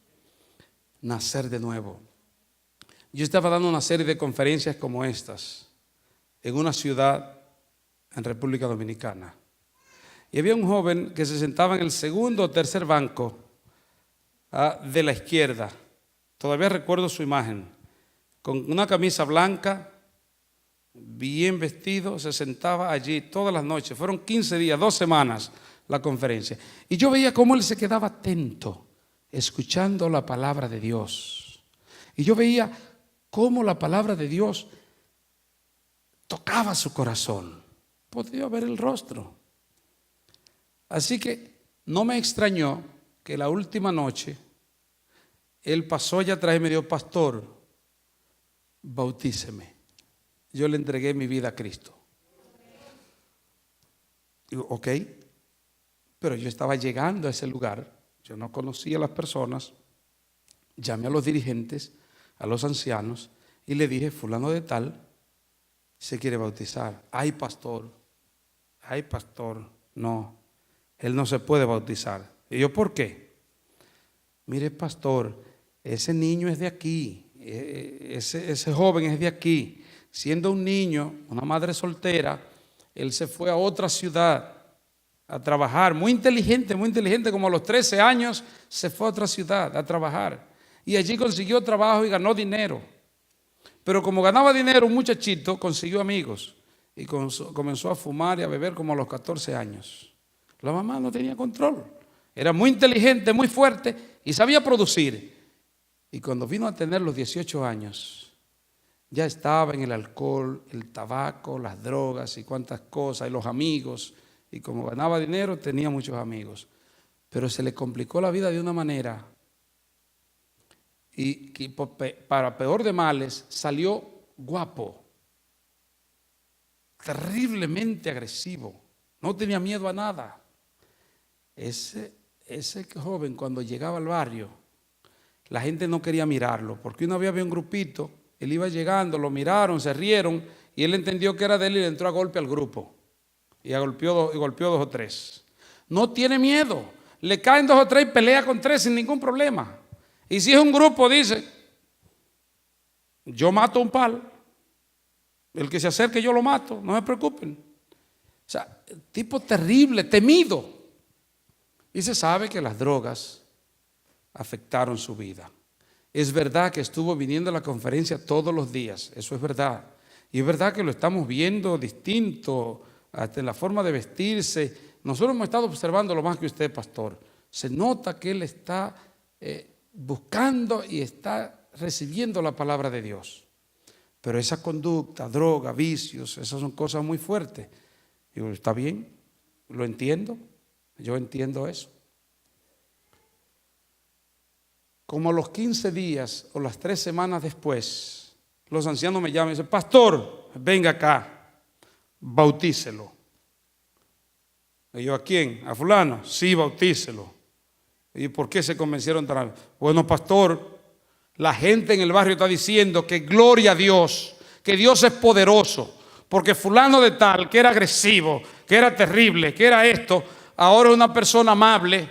Nacer de nuevo. Yo estaba dando una serie de conferencias como estas en una ciudad en República Dominicana. Y había un joven que se sentaba en el segundo o tercer banco de la izquierda. Todavía recuerdo su imagen. Con una camisa blanca, bien vestido, se sentaba allí todas las noches. Fueron 15 días, 2 semanas la conferencia. Y yo veía cómo él se quedaba atento, escuchando la palabra de Dios. Y yo veía cómo la palabra de Dios tocaba su corazón. Podía ver el rostro. Así que no me extrañó que la última noche él pasó allá atrás y me dijo: pastor, bautíceme. Yo le entregué mi vida a Cristo. Digo: ok. Pero yo estaba llegando a ese lugar, yo no conocía a las personas. Llamé a los dirigentes, a los ancianos, y le dije: fulano de tal se quiere bautizar. Ay, pastor, no, él no se puede bautizar. Y yo: ¿por qué? Mire, pastor, ese niño es de aquí, ese joven es de aquí. Siendo un niño, una madre soltera, él se fue a otra ciudad a trabajar, muy inteligente, como a los 13 años se fue a otra ciudad a trabajar. Y allí consiguió trabajo y ganó dinero. Pero como ganaba dinero, un muchachito consiguió amigos y comenzó a fumar y a beber como a los 14 años. La mamá no tenía control. Era muy inteligente, muy fuerte y sabía producir. Y cuando vino a tener los 18 años, ya estaba en el alcohol, el tabaco, las drogas y cuantas cosas, y los amigos. Y como ganaba dinero, tenía muchos amigos. Pero se le complicó la vida de una manera. Y para peor de males, salió guapo, terriblemente agresivo. No tenía miedo a nada. Ese joven, cuando llegaba al barrio, la gente no quería mirarlo, porque una vez había un grupito, él iba llegando, lo miraron, se rieron, y él entendió que era de él y le entró a golpe al grupo. Y golpeó 2 o 3. No tiene miedo, le caen 2 o 3 y pelea con 3 sin ningún problema. Y si es un grupo, dice: yo mato un pal, el que se acerque yo lo mato, no se preocupen. O sea, tipo terrible, temido. Y se sabe que las drogas afectaron su vida. Es verdad que estuvo viniendo a la conferencia todos los días, eso es verdad. Y es verdad que lo estamos viendo distinto, hasta en la forma de vestirse. Nosotros hemos estado observando lo más que usted, pastor. Se nota que él está buscando y está recibiendo la palabra de Dios. Pero esa conducta, droga, vicios, esas son cosas muy fuertes. Digo, está bien, lo entiendo, yo entiendo eso. Como a los 15 días o las 3 semanas después, los ancianos me llaman y dicen: pastor, venga acá, bautícelo. Y yo: ¿a quién? ¿A fulano? Sí, bautícelo. ¿Y por qué se convencieron tan rápido? Bueno, pastor, la gente en el barrio está diciendo que gloria a Dios, que Dios es poderoso, porque fulano de tal, que era agresivo, que era terrible, que era esto, ahora es una persona amable,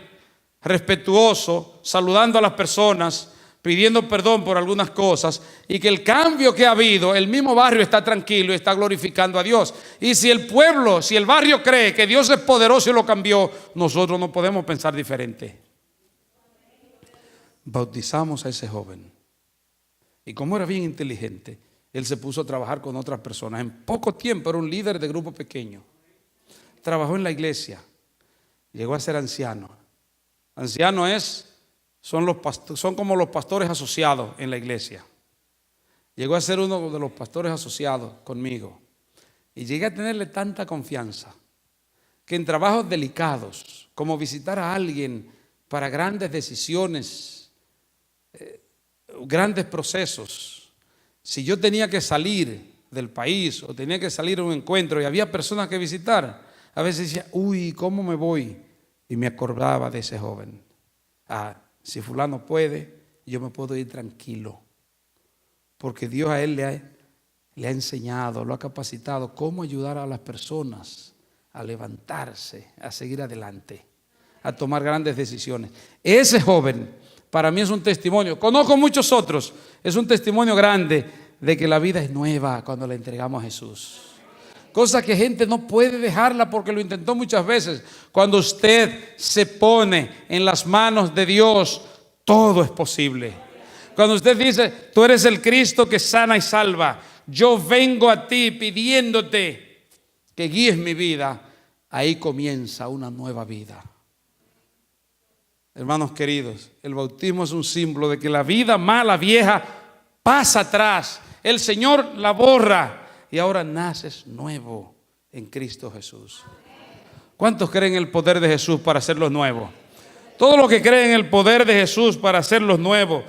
respetuoso, saludando a las personas, pidiendo perdón por algunas cosas, y que el cambio que ha habido, el mismo barrio está tranquilo y está glorificando a Dios. Y si el pueblo, si el barrio cree que Dios es poderoso y lo cambió, nosotros no podemos pensar diferente. Bautizamos a ese joven, y como era bien inteligente, él se puso a trabajar con otras personas. En poco tiempo era un líder de grupo pequeño. Trabajó en la iglesia, llegó a ser anciano. Anciano son como los pastores asociados en la iglesia. Llegó a ser uno de los pastores asociados conmigo. Y llegué a tenerle tanta confianza que en trabajos delicados, como visitar a alguien para grandes decisiones, grandes procesos, si yo tenía que salir del país o tenía que salir a un encuentro y había personas que visitar, a veces decía: uy, ¿cómo me voy? Y me acordaba de ese joven. Si fulano puede, yo me puedo ir tranquilo, porque Dios a él le ha enseñado, lo ha capacitado cómo ayudar a las personas a levantarse, a seguir adelante, a tomar grandes decisiones. Ese joven para mí es un testimonio. Conozco muchos otros. Es un testimonio grande de que la vida es nueva cuando la entregamos a Jesús. Cosa que gente no puede dejarla porque lo intentó muchas veces. Cuando usted se pone en las manos de Dios, todo es posible. Cuando usted dice: tú eres el Cristo que sana y salva, yo vengo a ti pidiéndote que guíes mi vida, ahí comienza una nueva vida. Hermanos queridos, el bautismo es un símbolo de que la vida mala, vieja, pasa atrás. El Señor la borra y ahora naces nuevo en Cristo Jesús. ¿Cuántos creen en el poder de Jesús para hacerlos nuevos? Todos los que creen en el poder de Jesús para hacerlos nuevos,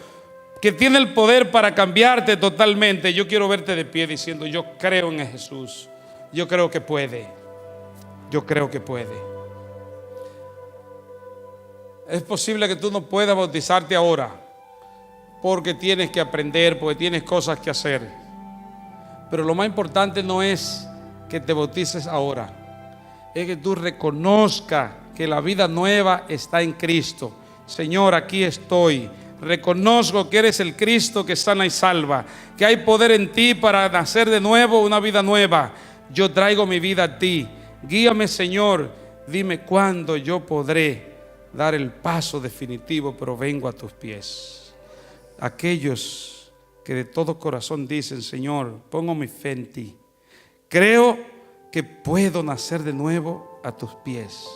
que tiene el poder para cambiarte totalmente, yo quiero verte de pie diciendo: yo creo en Jesús. Yo creo que puede. Yo creo que puede. Es posible que tú no puedas bautizarte ahora porque tienes que aprender, porque tienes cosas que hacer. Pero lo más importante no es que te bautices ahora, es que tú reconozcas que la vida nueva está en Cristo. Señor, aquí estoy. Reconozco que eres el Cristo que sana y salva, que hay poder en ti para nacer de nuevo una vida nueva. Yo traigo mi vida a ti. Guíame, Señor. Dime cuándo yo podré dar el paso definitivo, pero vengo a tus pies. Aquellos que de todo corazón dicen: Señor, pongo mi fe en ti. Creo que puedo nacer de nuevo a tus pies.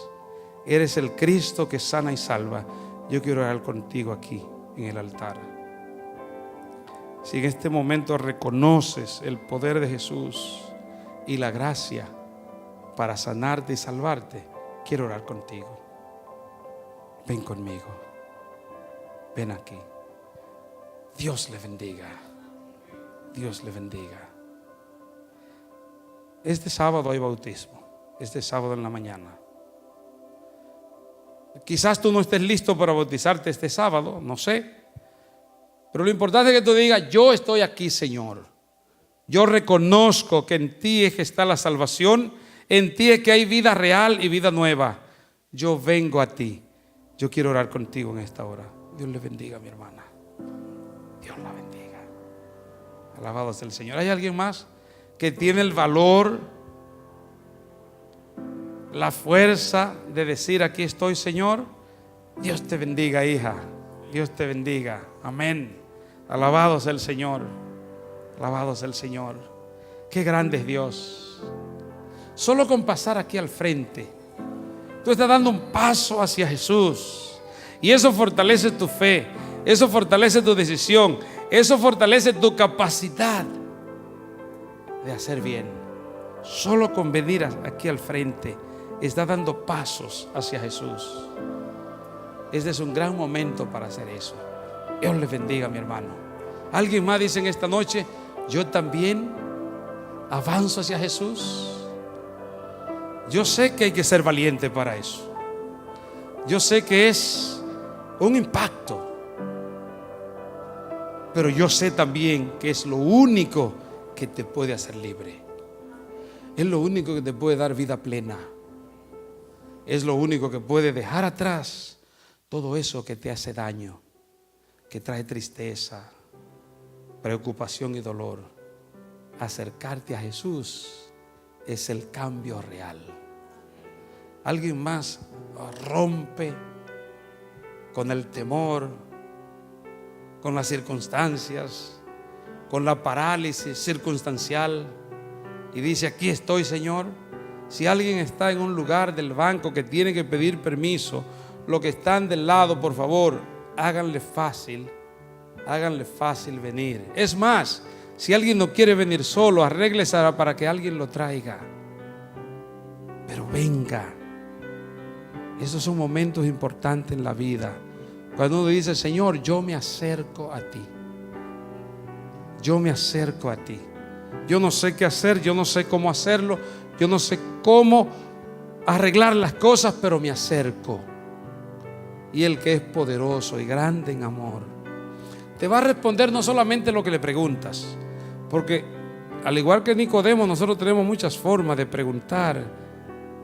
Eres el Cristo que sana y salva. Yo quiero orar contigo aquí en el altar. Si en este momento reconoces el poder de Jesús y la gracia para sanarte y salvarte, quiero orar contigo. Ven conmigo. Ven aquí. Dios le bendiga. Dios le bendiga. Este sábado hay bautismo. Este sábado en la mañana. Quizás tú no estés listo para bautizarte este sábado, no sé. Pero lo importante es que tú digas: yo estoy aquí, Señor. Yo reconozco que en ti es que está la salvación. En ti es que hay vida real y vida nueva. Yo vengo a ti. Yo quiero orar contigo en esta hora. Dios le bendiga, mi hermana. Dios la bendiga. Alabado sea el Señor. ¿Hay alguien más que tiene el valor, la fuerza de decir: aquí estoy, Señor? Dios te bendiga, hija. Dios te bendiga. Amén. Alabado sea el Señor. Alabado sea el Señor. Qué grande es Dios. Solo con pasar aquí al frente, tú estás dando un paso hacia Jesús. Y eso fortalece tu fe. Eso fortalece tu decisión. Eso fortalece tu capacidad de hacer bien. Solo con venir aquí al frente, está dando pasos hacia Jesús. Este es un gran momento para hacer eso. Dios les bendiga, mi hermano. Alguien más dice en esta noche: yo también avanzo hacia Jesús. Yo sé que hay que ser valiente para eso. Yo sé que es un impacto. Pero yo sé también que es lo único que te puede hacer libre. Es lo único que te puede dar vida plena. Es lo único que puede dejar atrás todo eso que te hace daño, que trae tristeza, preocupación y dolor. Acercarte a Jesús es el cambio real. Alguien más rompe con el temor, con las circunstancias, con la parálisis circunstancial y dice: aquí estoy, Señor. Si alguien está en un lugar del banco que tiene que pedir permiso, los que están del lado, por favor, háganle fácil venir. Es más, si alguien no quiere venir solo, arréglese para que alguien lo traiga. Pero venga. Esos son momentos importantes en la vida. Cuando uno dice: Señor, yo me acerco a ti. Yo me acerco a ti. Yo no sé qué hacer, yo no sé cómo hacerlo, yo no sé cómo arreglar las cosas, pero me acerco. Y el que es poderoso y grande en amor te va a responder no solamente lo que le preguntas, porque al igual que Nicodemo, nosotros tenemos muchas formas de preguntar,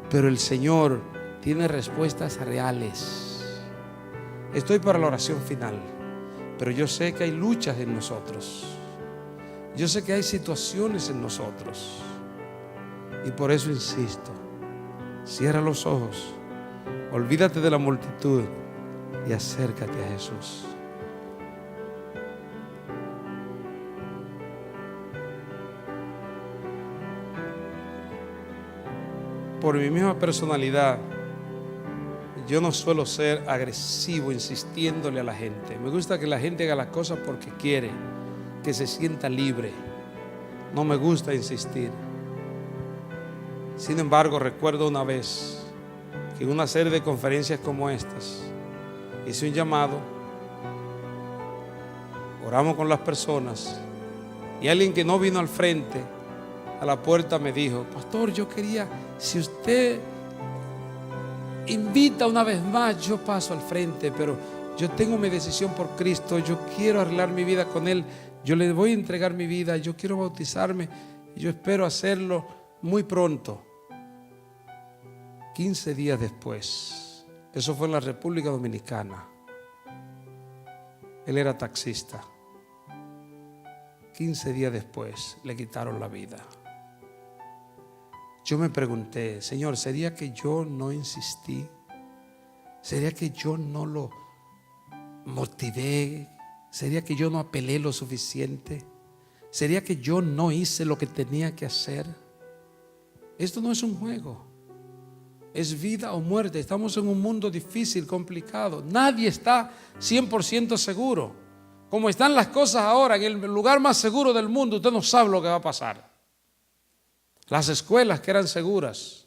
pero el Señor tiene respuestas reales. Estoy para la oración final, pero yo sé que hay luchas en nosotros. Yo sé que hay situaciones en nosotros. Y por eso insisto: cierra los ojos, olvídate de la multitud y acércate a Jesús. Por mi misma personalidad, yo no suelo ser agresivo insistiéndole a la gente. Me gusta que la gente haga las cosas porque quiere, que se sienta libre. No me gusta insistir. Sin embargo, recuerdo una vez que en una serie de conferencias como estas hice un llamado, oramos con las personas y alguien que no vino al frente, a la puerta, me dijo: pastor, yo quería, si usted invita una vez más, yo paso al frente, pero yo tengo mi decisión por Cristo, yo quiero arreglar mi vida con Él, yo le voy a entregar mi vida, yo quiero bautizarme y yo espero hacerlo muy pronto. 15 días después, eso fue en la República Dominicana, él era taxista. 15 días después le quitaron la vida. Yo me pregunté: Señor, ¿sería que yo no insistí? ¿Sería que yo no lo motivé? ¿Sería que yo no apelé lo suficiente? ¿Sería que yo no hice lo que tenía que hacer? Esto no es un juego. es vida o muerte. Estamos en un mundo difícil, complicado. Nadie está 100% seguro. Como están las cosas ahora, en el lugar más seguro del mundo, usted no sabe lo que va a pasar. Las escuelas que eran seguras,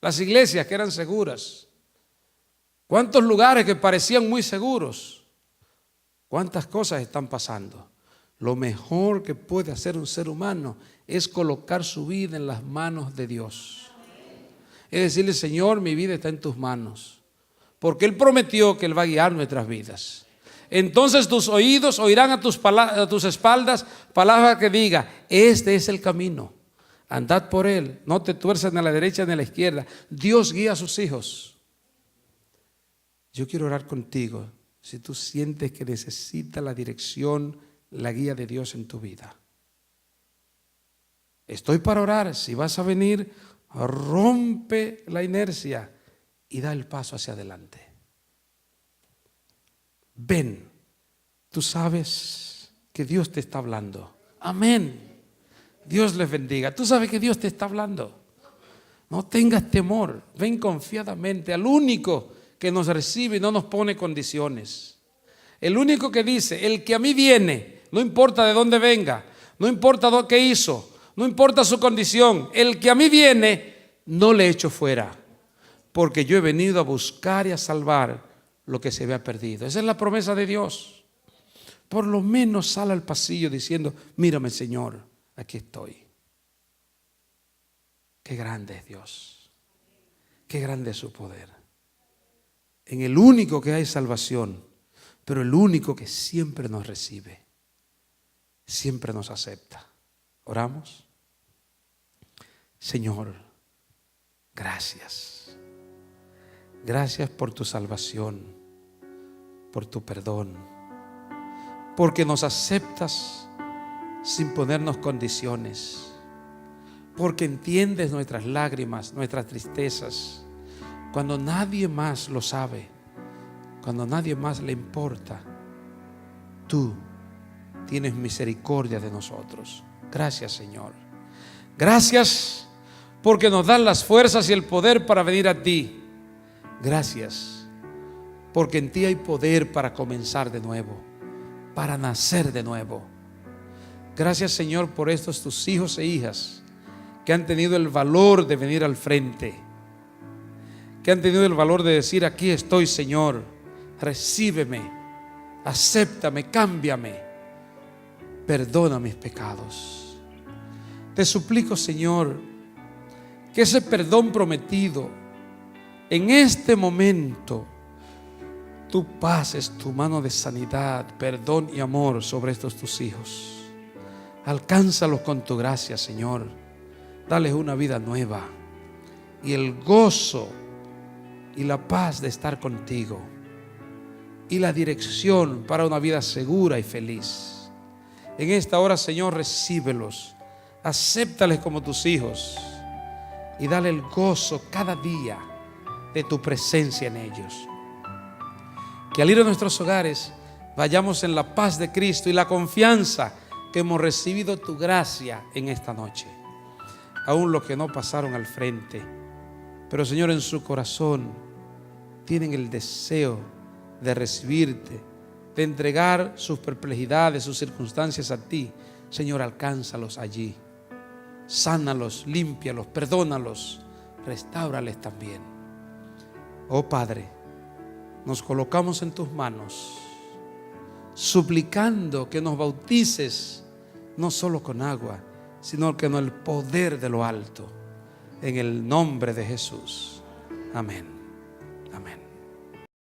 las iglesias que eran seguras, cuántos lugares que parecían muy seguros, cuántas cosas están pasando. Lo mejor que puede hacer un ser humano es colocar su vida en las manos de Dios. Es decirle: Señor, mi vida está en tus manos, porque Él prometió que Él va a guiar nuestras vidas. Entonces tus oídos oirán a tus espaldas palabra que diga: este es el camino, andad por él, no te tuerzas ni a la derecha ni a la izquierda. Dios guía a sus hijos. Yo quiero orar contigo si tú sientes que necesitas la dirección, la guía de Dios en tu vida. Estoy para orar. Si vas a venir, rompe la inercia y da el paso hacia adelante. Ven, tú sabes que Dios te está hablando. Amén. Dios les bendiga. Tú sabes que Dios te está hablando. No tengas temor. Ven confiadamente al único que nos recibe y no nos pone condiciones. El único que dice: el que a mí viene, no importa de dónde venga, no importa qué hizo, no importa su condición, el que a mí viene, no le echo fuera, porque yo he venido a buscar y a salvar lo que se había perdido. Esa es la promesa de Dios. Por lo menos sal al pasillo diciendo: mírame, Señor, aquí estoy. Qué grande es Dios, qué grande es su poder. En el único que hay salvación, pero el único que siempre nos recibe, siempre nos acepta. Oramos. Señor, gracias. Gracias por tu salvación, por tu perdón, porque nos aceptas sin ponernos condiciones, porque entiendes nuestras lágrimas, nuestras tristezas, cuando nadie más lo sabe, cuando nadie más le importa. Tú tienes misericordia de nosotros. Gracias, Señor. Gracias porque nos dan las fuerzas y el poder para venir a ti. Gracias porque en ti hay poder para comenzar de nuevo, para nacer de nuevo. Gracias, Señor, por estos tus hijos e hijas que han tenido el valor de venir al frente, que han tenido el valor de decir: aquí estoy, Señor, recíbeme, acéptame, cámbiame, perdona mis pecados. Te suplico, Señor, que ese perdón prometido, en este momento, tú pases tu mano de sanidad, perdón y amor sobre estos tus hijos. Alcánzalos con tu gracia, Señor. Dales una vida nueva y el gozo y la paz de estar contigo y la dirección para una vida segura y feliz. En esta hora, Señor, recíbelos, acéptales como tus hijos y dale el gozo cada día de tu presencia en ellos. Que al ir a nuestros hogares vayamos en la paz de Cristo y la confianza que hemos recibido tu gracia en esta noche. Aún los que no pasaron al frente, pero, Señor, en su corazón tienen el deseo de recibirte, de entregar sus perplejidades, sus circunstancias a ti. Señor, alcánzalos allí, sánalos, límpialos, perdónalos, restáurales también. Oh Padre, nos colocamos en tus manos, suplicando que nos bautices no solo con agua, sino que con el poder de lo alto, en el nombre de Jesús. Amén. Amén.